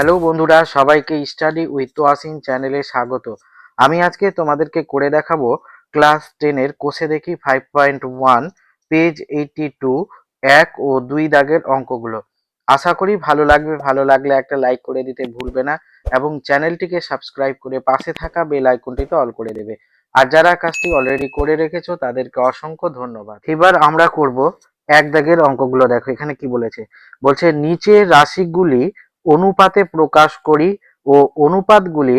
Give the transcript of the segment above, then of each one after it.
Hello বন্ধুরা, সবাইকে study with Toyasin চ্যানেলে স্বাগত। আমি আজকে তোমাদেরকে করে দেখাবো ক্লাস 10-এর কোষে দেখি 5.1 পেজ 82 1 ও 2 দাগের অঙ্কগুলো। আশা করি ভালো লাগবে। ভালো লাগলে একটা লাইক করে দিতে ভুলবে না এবং চ্যানেলটিকে সাবস্ক্রাইব করে পাশে থাকা বেল আইকনটিতে অল করে দেবে। আর যারা কাজটি অলরেডি করে রেখেছো তাদেরকে অসংখ্য ধন্যবাদ। এবার আমরা করব 1 দাগের অঙ্কগুলো। দেখো এখানে কি বলেছে। বলছে নিচের রাশিগুলি অনুপাতে প্রকাশ করি ও অনুপাতগুলি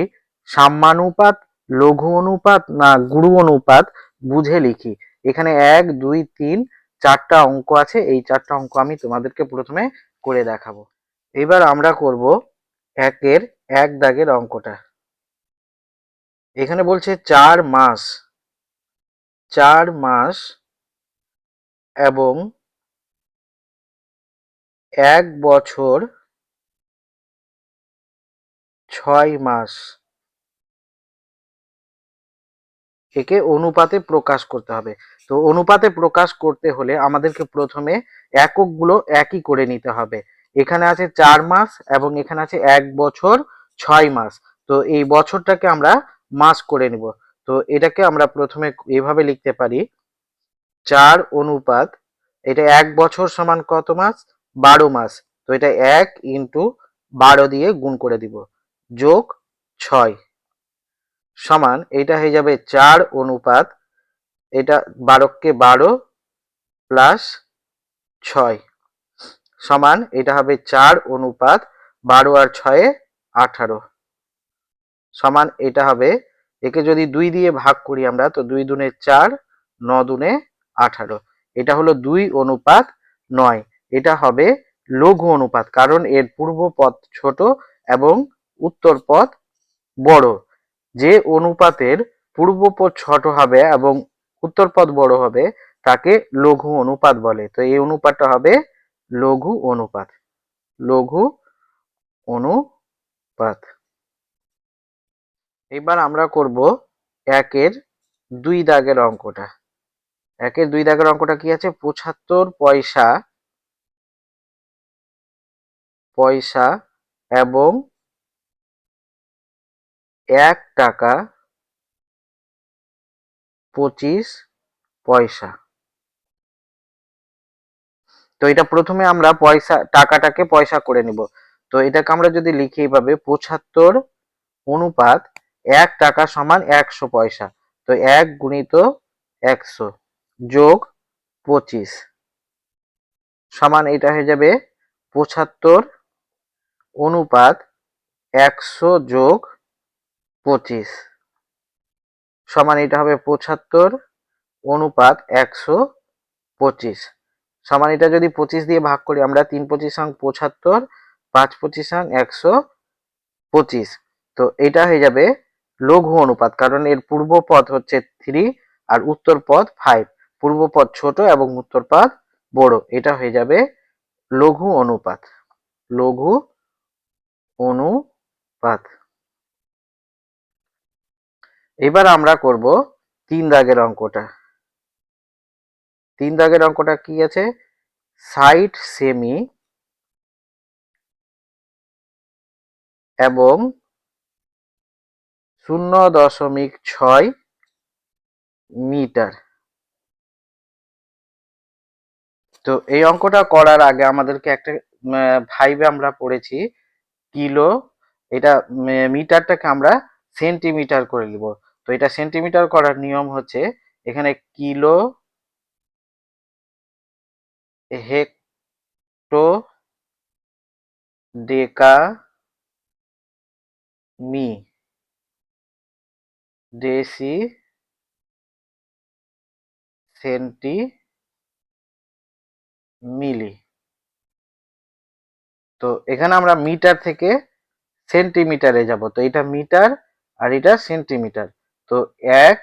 সাম্যানুপাত, লঘু অনুপাত না গুরু অনুপাত বুঝে লিখি। এখানে 1 2 3 4টা অঙ্ক আছে। এই 4টা অঙ্ক আমি তোমাদেরকে প্রথমে করে দেখাবো। এবার আমরা করব 1-এর 1 দাগের অঙ্কটা। এখানে বলছে 4 মাস এবং 1 বছর 6 মাস একে অনুপাতে প্রকাশ করতে হবে। তো অনুপাতে প্রকাশ করতে হলে আমাদেরকে প্রথমে এককগুলো একই করে নিতে হবে। এখানে আছে 4 মাস এবং এখানে আছে 1 বছর 6 মাস। তো এই বছরটাকে আমরা মাস করে নিব। তো এটাকে আমরা প্রথমে এভাবে লিখতে পারি 4 অনুপাত, এটা 1 বছর সমান কত মাস? 12 মাস। তো এটা 1 ইন্টু 12 দিয়ে গুণ করে দিব, যোগ 6 সমান এটা হয়ে যাবে 4 অনুপাত, এটা 12কে 12 প্লাস 6 সমান এটা হবে 4 অনুপাত 12 আর 6 18 সমান এটা হবে, একে যদি 2 দিয়ে ভাগ করি আমরা তো 2 দুনে 4 9 দুনে 18, এটা হলো 2 অনুপাত 9। এটা হবে লঘু অনুপাত কারণ এর পূর্ব পদ ছোট এবং উত্তর পদ বড়। যে অনুপাতের পূর্বপদ ছোট হবে এবং উত্তরপদ বড় হবে তাকে লঘু অনুপাত বলে। তো এই অনুপাতটা হবে লঘু অনুপাত। লঘু অনুপাত। এবার আমরা করব 1-এর 2 দাগের অঙ্কটা। 1-এর 2 দাগের অঙ্কটা কি আছে? 75 পয়সা এবং 1 টাকা 25 পয়সা। তো এটা প্রথমে আমরা টাকাটাকে পয়সা করে নিব। তো এটাকে আমরা যদি লিখি এইভাবে 75 অনুপাত 1 টাকা সমান 100 পয়সা। তো 1 গুণিত 100 যোগ 25 সমান এটা হয়ে যাবে 75 অনুপাত 100 যোগ 25 সমান এটা হবে 75 অনুপাত 125 সমান এটা যদি 25 দিয়ে ভাগ করি আমরা 3 25 75, 5 25 125। তো এটা হয়ে যাবে লঘু অনুপাত কারণ এর পূর্ব পদ হচ্ছে 3 আর উত্তর পদ 5। পূর্ব পদ ছোট এবং উত্তর পদ বড়। এটা হয়ে যাবে লঘু অনুপাত। লঘু অনুপাত। এবার আমরা করব 3 দাগের অঙ্কটা। 3 দাগের অঙ্কটা কি আছে? 60 সেমি এবং 0.6 মিটার। তো এই অঙ্কটা করার আগে আমাদেরকে একটা ভাইবে আমরা পড়েছি কিলো, এটা মিটারটাকে আমরা সেন্টিমিটার করে নিব। তো এটা সেন্টিমিটার করার নিয়ম হচ্ছে এখানে কিলো, হেক্টো, ডেকা, মি, ডেসি, সেন্টি, মিলি। তো এখানে আমরা মিটার থেকে সেন্টিমিটারে যাব। তো এটা মিটার আর এটা সেন্টিমিটার। তো 1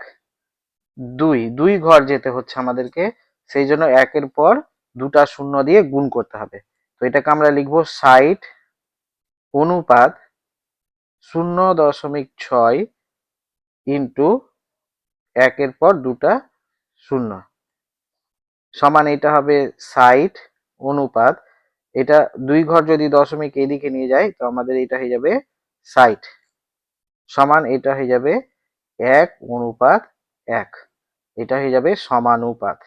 2 ঘর যেতে হচ্ছে আমাদেরকে, সেই জন্য 1-এর পর 2টা শূন্য দিয়ে গুণ করতে হবে। তো এটাকে আমরা লিখবো 60 অনুপাত 0.6 ইন্টু 1-এর পর 2টা শূন্য সমান এটা হবে 60 অনুপাত, এটা 2 ঘর যদি দশমিক এদিকে নিয়ে যায় তো আমাদের এটা হয়ে যাবে 60 সমান এটা হয়ে যাবে 1:1। এটা হয়ে যাবে সমানুপাত।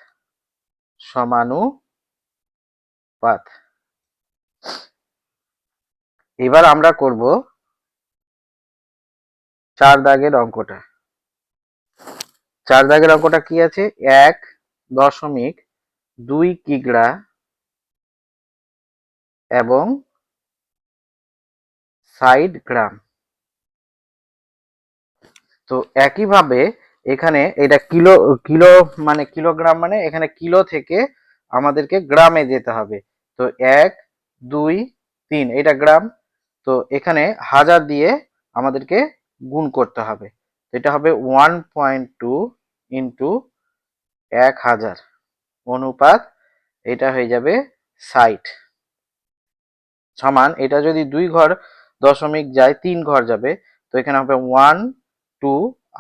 সমানুপাত। এবার আমরা করব 4 দাগের অঙ্কটা। 4 দাগের অঙ্কটা কি আছে? 1.2 কিগ্রা এবং 60 গ্রাম। তো একইভাবে এখানে এটা কিলো কিলো মানে কিলোগ্রাম, মানে এখানে কিলো থেকে আমাদেরকে গ্রামে যেতে হবে। তো 1 2 3 এটা গ্রাম। তো এখানে হাজার দিয়ে আমাদেরকে গুণ করতে হবে। এটা হবে 1.2 ইন্টু 1000 অনুপাত এটা হয়ে যাবে 60 সমান এটা যদি 2 ঘর দশমিক যায় 3 ঘর যাবে। তো এখানে হবে 1 2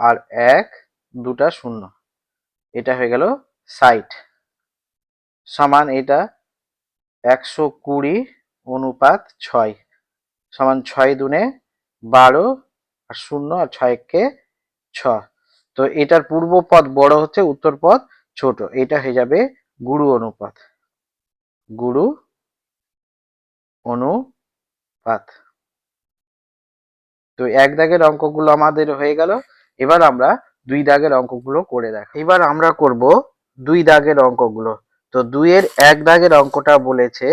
আর 1 দুটা শূন্য, এটা হয়ে গেল 60 সমান এটা 120 অনুপাত 6 সমান 6 দুনে 12 আর 0 আর 6 কে 6। তো এটার পূর্ব পদ বড় হচ্ছে, উত্তর পদ ছোট, এটা হয়ে যাবে গুরু অনুপাত। গুরু অনুপাত। তো 1 দাগের অঙ্কগুলো আমাদের হয়ে গেল। এবার আমরা 2 দাগের অঙ্কগুলো করে দেখ। এবার আমরা করব 2 দাগের অঙ্কগুলো। তো 2 এর 1 দাগের অঙ্কটা বলেছে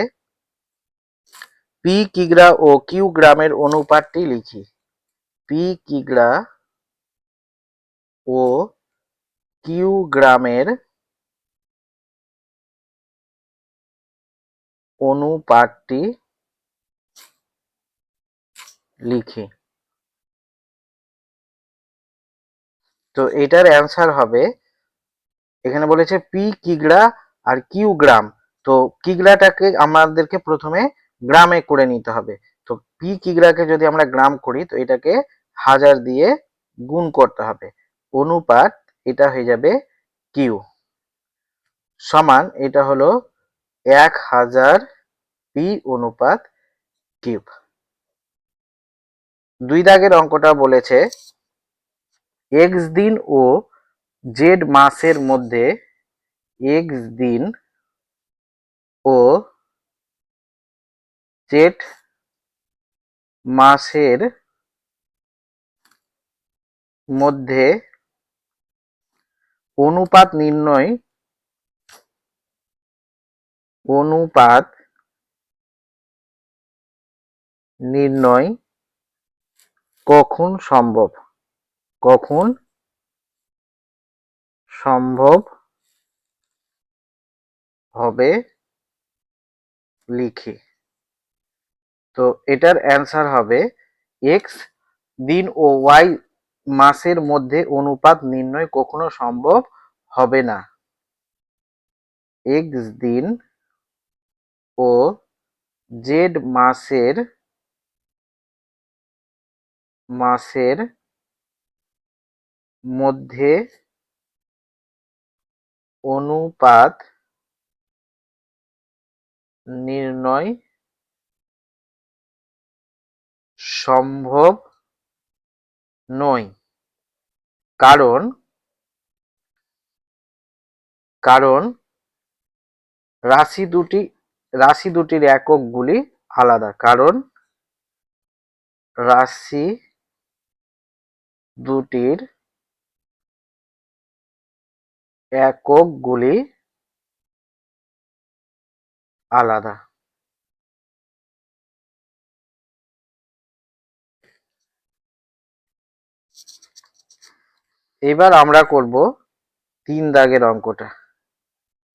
পি কিগ্রা ও কিউ গ্রামের অনুপাতটি লিখি। পি কিগ্রা ও কিউ গ্রামের অনুপাতটি লিখি। তো এটার অ্যান্সার হবে, এখানে বলেছে পি কিগ্রা আর কিউ গ্রাম। তো কিগ্রাটাকে আমাদেরকে প্রথমে গ্রামে করে নিতে হবে। তো পি কিগ্রাকে যদি আমরা গ্রাম করি তো এটাকে হাজার দিয়ে গুণ করতে হবে। অনুপাত এটা হয়ে যাবে কিউ সমান এটা হলো 1000 পি অনুপাত কিউব। 2 দাগের অঙ্কটা বলেছে এক্স দিন ও জেড মাসের মধ্যে এক্স দিন ও জেড মাসের মধ্যে অনুপাত নির্ণয় অনুপাত নির্ণয় কখন সম্ভব? কখন সম্ভব হবে লিখি। তো এটার অ্যান্সার হবে এক্স দিন ও ওয়াই মাসের মধ্যে অনুপাত নির্ণয় কখনো সম্ভব হবে না। এক্স দিন ও জেড মাসের মধ্যে অনুপাত নির্ণয় সম্ভব নয়। কারণ কারণ রাশি দুটির এককগুলি আলাদা। কারণ রাশি দুটির এককগুলি আলাদা। এবার আমরা করব 3 দাগের অঙ্কটা।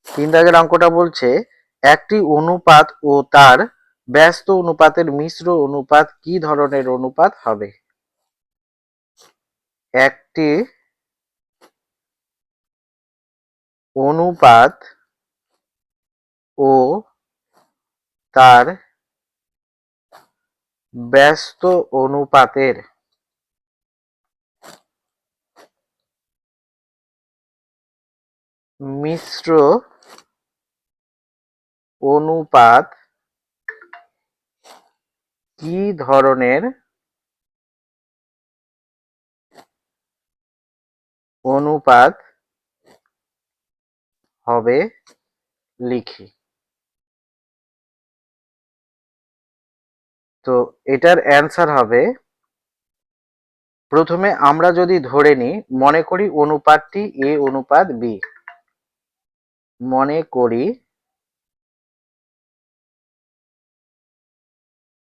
3 দাগের অঙ্কটা বলছে একটি অনুপাত ও তার ব্যস্ত অনুপাতের মিশ্র অনুপাত কি ধরনের অনুপাত হবে? একটি অনুপাত ও তার ব্যস্ত অনুপাতের মিশ্র অনুপাত কি ধরনের অনুপাত হবে লিখি। তো এটার অ্যান্সার হবে, প্রথমে আমরা যদি ধরে নিই, মনে করি অনুপাতটি এ অনুপাত বি, মনে করি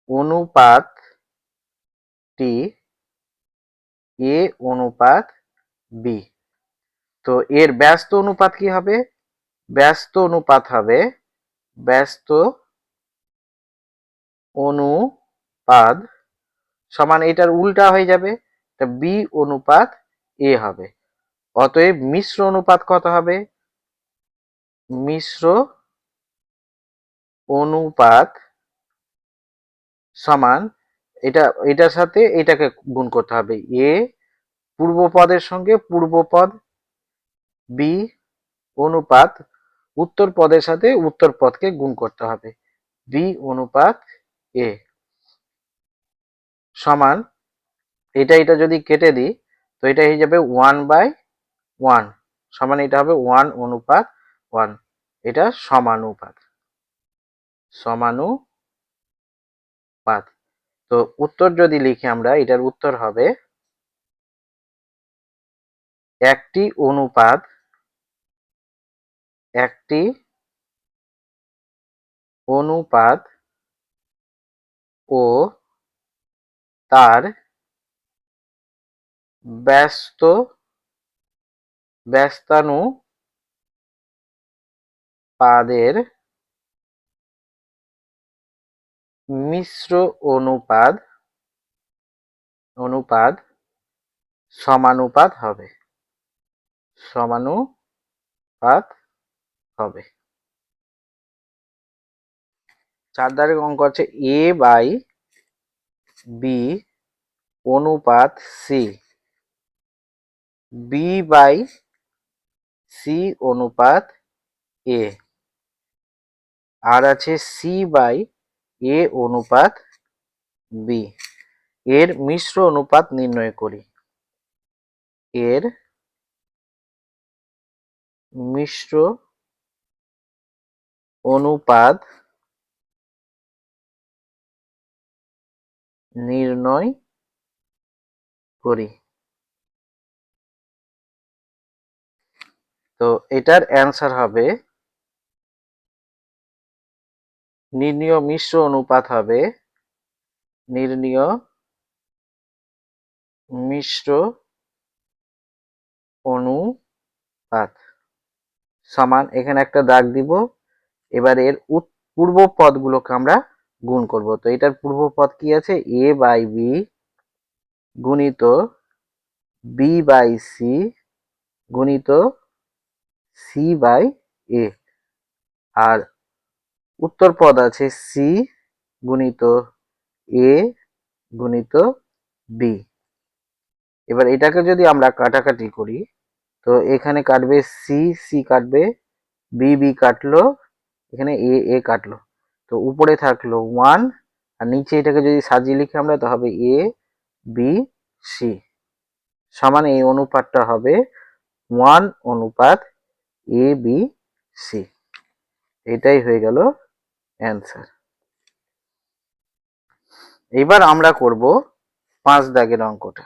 অনুপাতটি এ অনুপাত বি। তো এর ব্যস্ত অনুপাত কি হবে? ব্যস্ত অনুপাত হবে ব্যস্ত অনুপাত সমান এটার উল্টা হয়ে যাবে, বি অনুপাত এ হবে। অতএব মিশ্র অনুপাত কত হবে? মিশ্র অনুপাত সমান এটার সাথে এটাকে গুণ করতে হবে, এ পূর্ব পদের সঙ্গে পূর্ব পদ, বি অনুপাত উত্তর পদের সাথে উত্তর পদকে গুণ করতে হবে, বি অনুপাত এ সমান এটা যদি কেটে দিই তো এটা হয়ে যাবে 1/1 সমান এটা হবে 1 অনুপাত 1, এটা সমানুপাত। তো উত্তর যদি লিখি আমরা, এটার উত্তর হবে একটি অনুপাত ও তার ব্যস্তানুপাদের মিশ্র অনুপাত সমানুপাত হবে। 4 অঙ্ক আছে এ বাই বি অনুপাত সি, বি বাই সি অনুপাত এ, আর আছে সি বাই এ অনুপাত বি। এর মিশ্র অনুপাত নির্ণয় করি। এর মিশ্র অনুপাত নির্ণয় করি। তো এটার অ্যান্সার হবে, নির্ণীয় মিশ্র অনুপাত হবে নির্ণীয় মিশ্র অনুপাত সমান, এখানে একটা দাগ দিব। এবার এর পূর্ব পদগুলোকে আমরা গুণ করব। তো এটার পূর্ব পদ কি আছে? এ বাই বি গুণিত বি বাই সি গুণিত সি বাই এ, আর উত্তর পদ আছে সি গুণিত এ গুণিত বি। এবার এটাকে যদি আমরা কাটাকাটি করি তো এখানে কাটবে সি সি কাটবে, বি বি কাটলো, এখানে এ এ কাটলো, তো উপরে থাকলো 1, আর নিচে এটাকে যদি সাজিয়ে লিখি আমরা তো হবে এ বি সি সমান এই অনুপাতটা হবে 1 অনুপাত এ বি সি। এটাই হয়ে গেল অ্যান্সার। এবার আমরা করব 5 দাগের অঙ্কটা।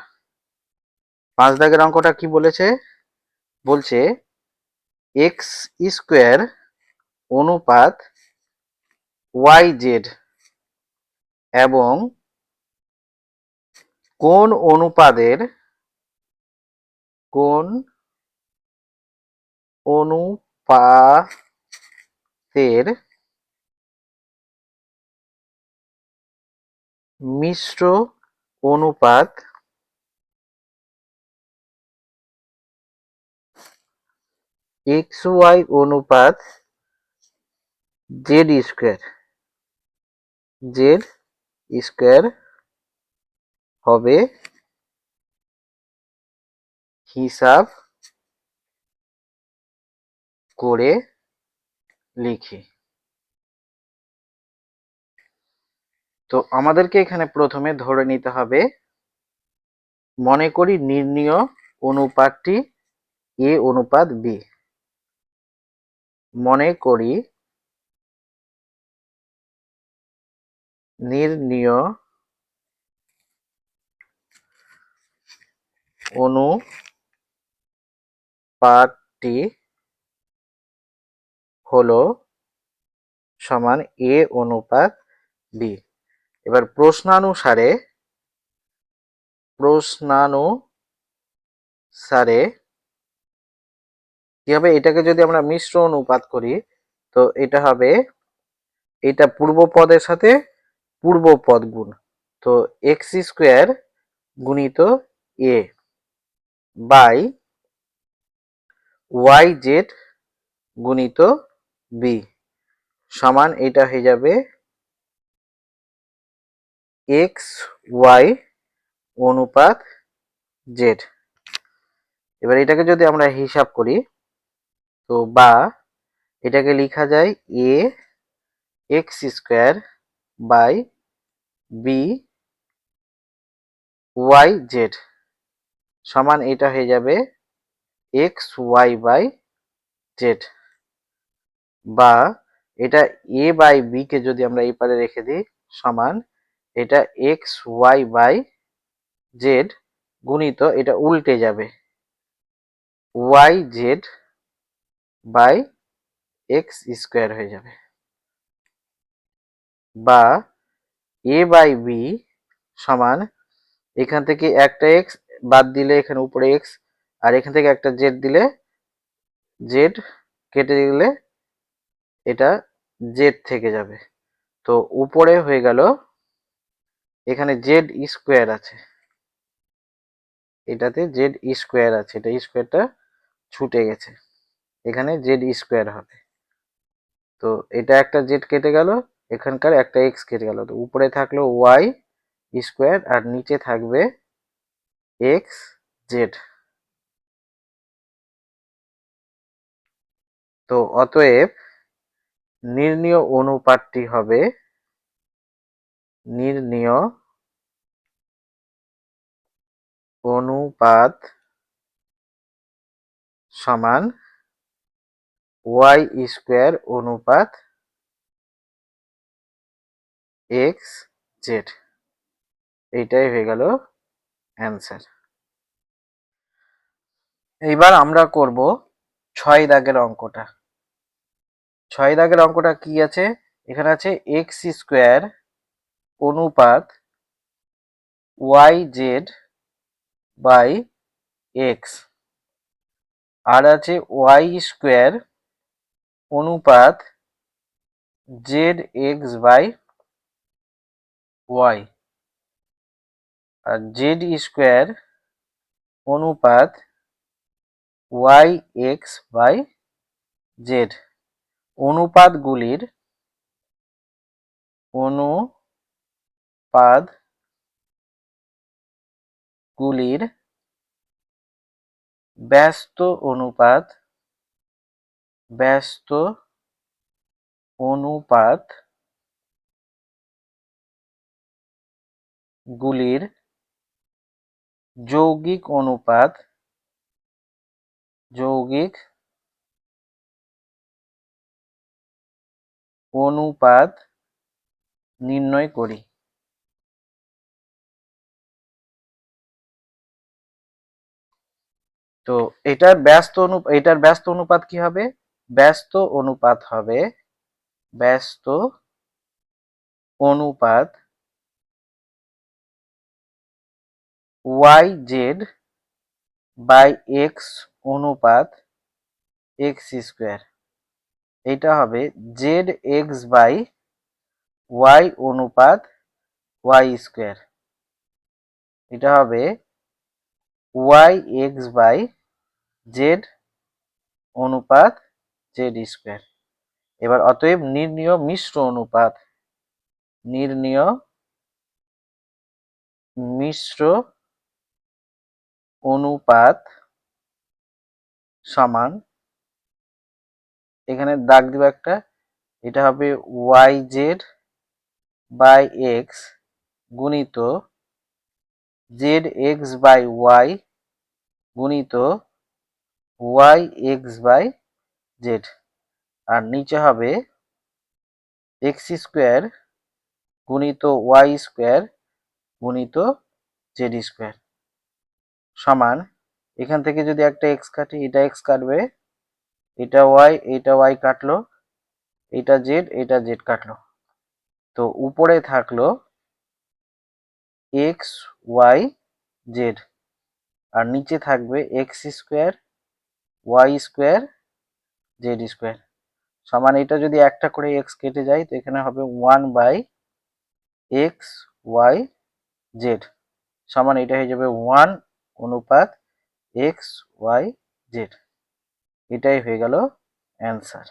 5 দাগের অঙ্কটা কি বলেছে? বলছে এক্স স্কোয়ার অনুপাত ওয়াই জেড এবং কোন অনুপাতের মিশ্র অনুপাত এক্স ওয়াই অনুপাত জেড স্কোয়ার হবে হিসাব করে লিখি। তো আমাদেরকে এখানে প্রথমে ধরে নিতে হবে, মনে করি নির্ণীয় অনুপাতটি এ অনুপাত বি। মনে করি নির্ণীয় অনুপাতটি হলো সমান এ অনুপাত বি। এবার প্রশ্নানুসারে কি হবে, এটাকে যদি আমরা মিশ্র অনুপাত করি তো এটা হবে, এটা পূর্ব পদের সাথে পূর্ব পদ গুণ, তো এক্স স্কোয়ার গুণিত এ বাই ওয়াই জেড গুণিত বি সমান এটা হয়ে যাবে এক্স ওয়াই অনুপাত জেড। এবার এটাকে যদি আমরা হিসাব করি তো বা এটাকে লেখা যায় a x square by b y z সমান এটা হয়ে যাবে এক্স ওয়াই বাই জেড, বা এটা এ বাই বি কে যদি আমরা এই পারে রেখে দিই সমান এটা এক্স ওয়াই বাই জেড গুণিত এটা উল্টে যাবে y z by x square হয়ে যাবে, বা এ বাই বি সমান এখান থেকে একটা এক্স বাদ দিলে এখানে উপরে এক্স, আর এখান থেকে একটা জেড দিলে জেড কেটে দিলে এটা জেড থেকে যাবে, তো উপরে হয়ে গেল এখানে জেড স্কোয়ার আছে, এটাতে জেড স্কোয়ার আছে, এটা স্কোয়ারটা ছুটে গেছে, এখানে জেড স্কোয়ার হবে। তো এটা একটা জেড কেটে গেল, এখানকার একটা এক্স কেটে গেল, তো উপরে থাকলো ওয়াই স্কোয়ার আর নিচে থাকবে এক্স জেড। তো অতএব নির্ণীয় অনুপাতটি হবে নির্ণীয় অনুপাত সমান ওয়াই স্কোয়ার অনুপাত এক্স জেড, এইটাই হয়ে গেল অ্যান্সার। এইবার আমরা করব 6 দাগের অঙ্কটা। 6 দাগের অঙ্কটা কি আছে, এখানে আছে এক্স স্কোয়ার অনুপাত ওয়াই জেড বাই এক্স, আর আছে ওয়াই স্কোয়ার অনুপাত জেড এক্স বাই ওয়াই, আর জেড স্কোয়ার অনুপাত ওয়াই এক্স বাই জেড। অনুপাতগুলির ব্যস্ত অনুপাত গুলির যৌগিক অনুপাত নির্ণয় করি। তো এটার ব্যস্ত অনুপাত কি হবে, ব্যস্ত অনুপাত ওয়াই জেড বাই এক্স অনুপাত এক্স স্কোয়ার, এটা হবে জেড এক্স বাই ওয়াই অনুপাত ওয়াই স্কোয়ার, এটা হবে ওয়াই এক্স বাই জেড অনুপাত জেড স্কোয়ার। এবার অতএব নির্ণীয় মিশ্র অনুপাত সমান, এখানে দাগ দিব একটা, এটা হবে ওয়াই জেড বাই এক্স গুণিত জেড এক্স বাই ওয়াই গুণিত ওয়াই এক্স বাই জেড, আর নিচে হবে এক্স স্কোয়ার গুণিত ওয়াই স্কোয়ার গুণিত জেড স্কোয়ার সমান, এখান থেকে যদি একটা এক্স কাটি এটা এক্স কাটবে, এটা ওয়াই কাটলো, এটা জেড কাটলো, তো উপরে থাকলো এক্স ওয়াই জেড, আর নিচে থাকবে x square y square z square সমান, এটা যদি একটা করে এক্স কেটে যায় তো এখানে হবে 1/এক্স ওয়াই জেড সমান, এটা হয়ে যাবে 1/এক্স ওয়াই জেড। এটাই হয়ে গেল অ্যান্সার।